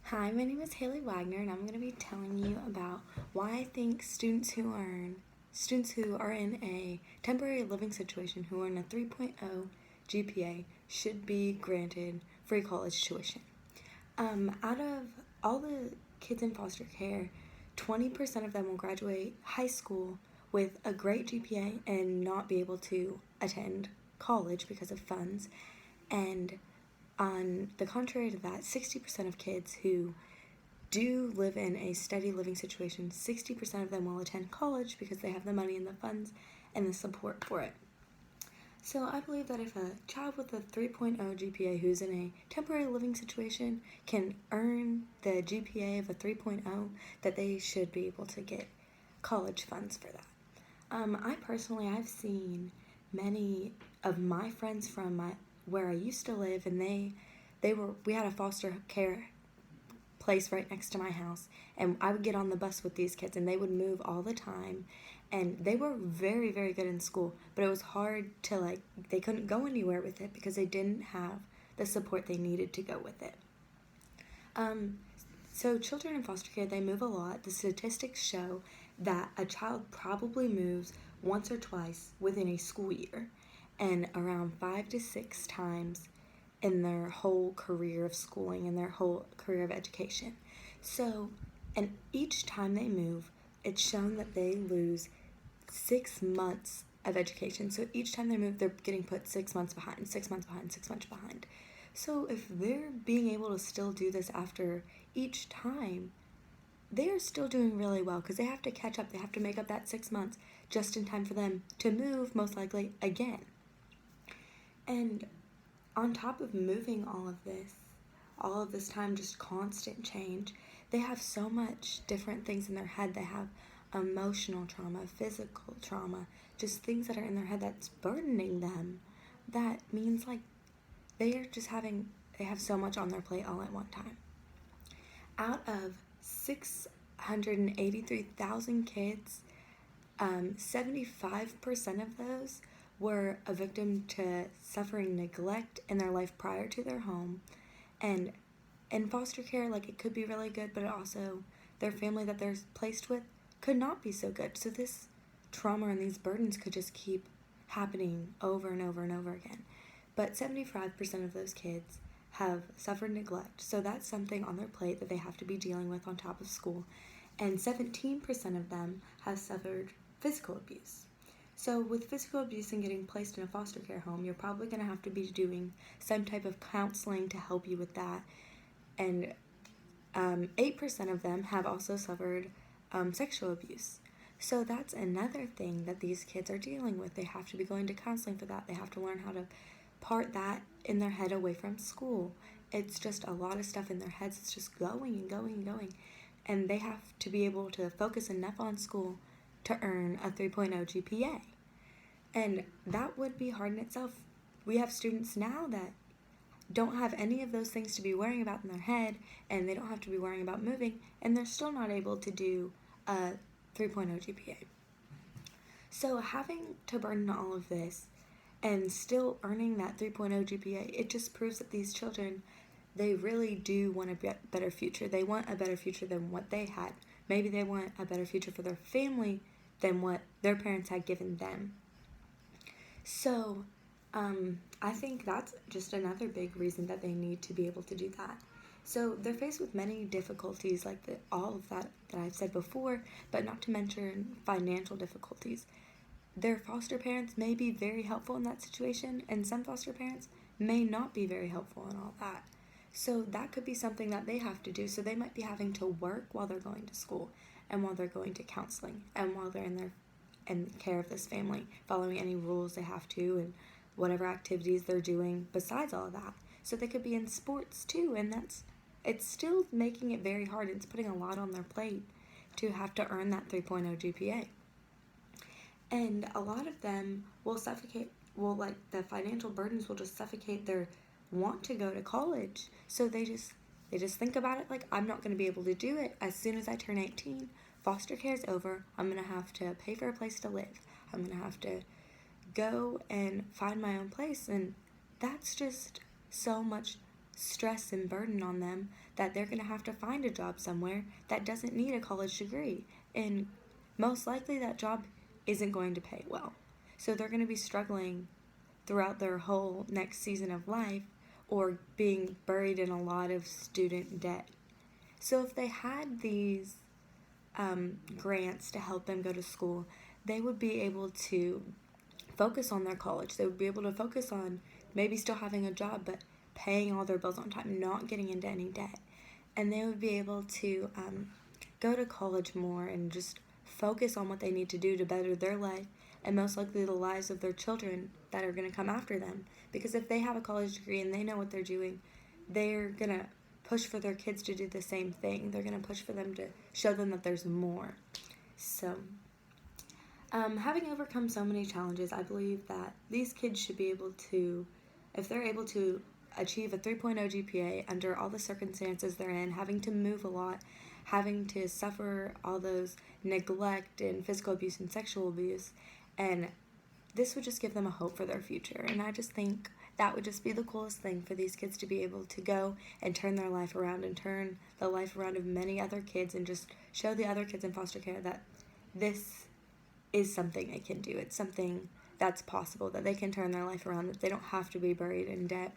Hi, my name is Haley Wagner, and I'm going to be telling you about why I think students who are in a temporary living situation who earn a 3.0 GPA should be granted free college tuition. Out of all the kids in foster care, 20% of them will graduate high school with a great GPA and not be able to attend college because of funds. And on the contrary to that, 60% of kids who do live in a steady living situation, 60% of them will attend college because they have the money and the funds and the support for it. So I believe that if a child with a 3.0 GPA who's in a temporary living situation can earn the GPA of a 3.0, that they should be able to get college funds for that. I've seen many of my friends from where I used to live, and we had a foster care place right next to my house, and I would get on the bus with these kids, and they would move all the time, and they were very, very good in school, but it was hard to they couldn't go anywhere with it because they didn't have the support they needed to go with it. So children in foster care, they move a lot. The statistics show that a child probably moves once or twice within a school year, and around 5 to 6 times in their whole career of schooling and their whole career of education. So, and each time they move, it's shown that they lose 6 months of education. So each time they move, they're getting put 6 months behind, 6 months behind, 6 months behind. So if they're being able to still do this after each time, they are still doing really well because they have to catch up. They have to make up that 6 months just in time for them to move, most likely, again. And on top of moving all of this time, just constant change, they have so much different things in their head. They have emotional trauma, physical trauma, just things that are in their head that's burdening them. That means they have so much on their plate all at one time. Out of 683,000 kids, 75% of those were a victim to suffering neglect in their life prior to their home. And in foster care, it could be really good, but also their family that they're placed with could not be so good. So this trauma and these burdens could just keep happening over and over and over again. But 75% of those kids have suffered neglect. So that's something on their plate that they have to be dealing with on top of school. And 17% of them have suffered physical abuse. So with physical abuse and getting placed in a foster care home, you're probably going to have to be doing some type of counseling to help you with that. And 8% of them have also suffered sexual abuse. So that's another thing that these kids are dealing with. They have to be going to counseling for that. They have to learn how to part that in their head away from school. It's just a lot of stuff in their heads. It's just going and going and going. And they have to be able to focus enough on school to earn a 3.0 GPA. And that would be hard in itself. We have students now that don't have any of those things to be worrying about in their head, and they don't have to be worrying about moving, and they're still not able to do a 3.0 GPA. So having to burden all of this and still earning that 3.0 GPA, it just proves that these children, they really do want a better future. They want a better future than what they had. Maybe they want a better future for their family than what their parents had given them. So I think that's just another big reason that they need to be able to do that. So they're faced with many difficulties, all of that I've said before, but not to mention financial difficulties. Their foster parents may be very helpful in that situation, and some foster parents may not be very helpful in all that. So that could be something that they have to do. So they might be having to work while they're going to school, and while they're going to counseling, and while they're in care of this family, following any rules they have to, and whatever activities they're doing besides all of that. So they could be in sports too, and it's still making it very hard. It's putting a lot on their plate to have to earn that 3.0 GPA. And a lot of them will suffocate, the financial burdens will just suffocate their want to go to college. So they just think about it like, I'm not going to be able to do it. As soon as I turn 18, foster care is over. I'm going to have to pay for a place to live. I'm going to have to go and find my own place. And that's just so much stress and burden on them that they're going to have to find a job somewhere that doesn't need a college degree. And most likely that job isn't going to pay well. So they're going to be struggling throughout their whole next season of life or being buried in a lot of student debt. So if they had these grants to help them go to school, they would be able to focus on their college. They would be able to focus on maybe still having a job, but paying all their bills on time, not getting into any debt. And they would be able to go to college more and just focus on what they need to do to better their life and most likely the lives of their children that are going to come after them. Because if they have a college degree and they know what they're doing, they're going to push for their kids to do the same thing. They're going to push for them to show them that there's more. So, having overcome so many challenges, I believe that these kids should be able to, if they're able to achieve a 3.0 GPA under all the circumstances they're in, having to move a lot, having to suffer all those neglect and physical abuse and sexual abuse, and this would just give them a hope for their future. And I just think that would just be the coolest thing for these kids to be able to go and turn their life around and turn the life around of many other kids and just show the other kids in foster care that this is something they can do. It's something that's possible, that they can turn their life around, that they don't have to be buried in debt.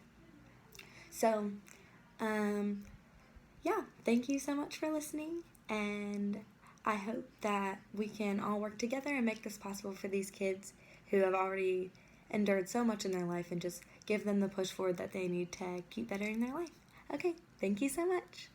So, yeah, thank you so much for listening, and I hope that we can all work together and make this possible for these kids who have already endured so much in their life and just give them the push forward that they need to keep bettering their life. Okay, thank you so much.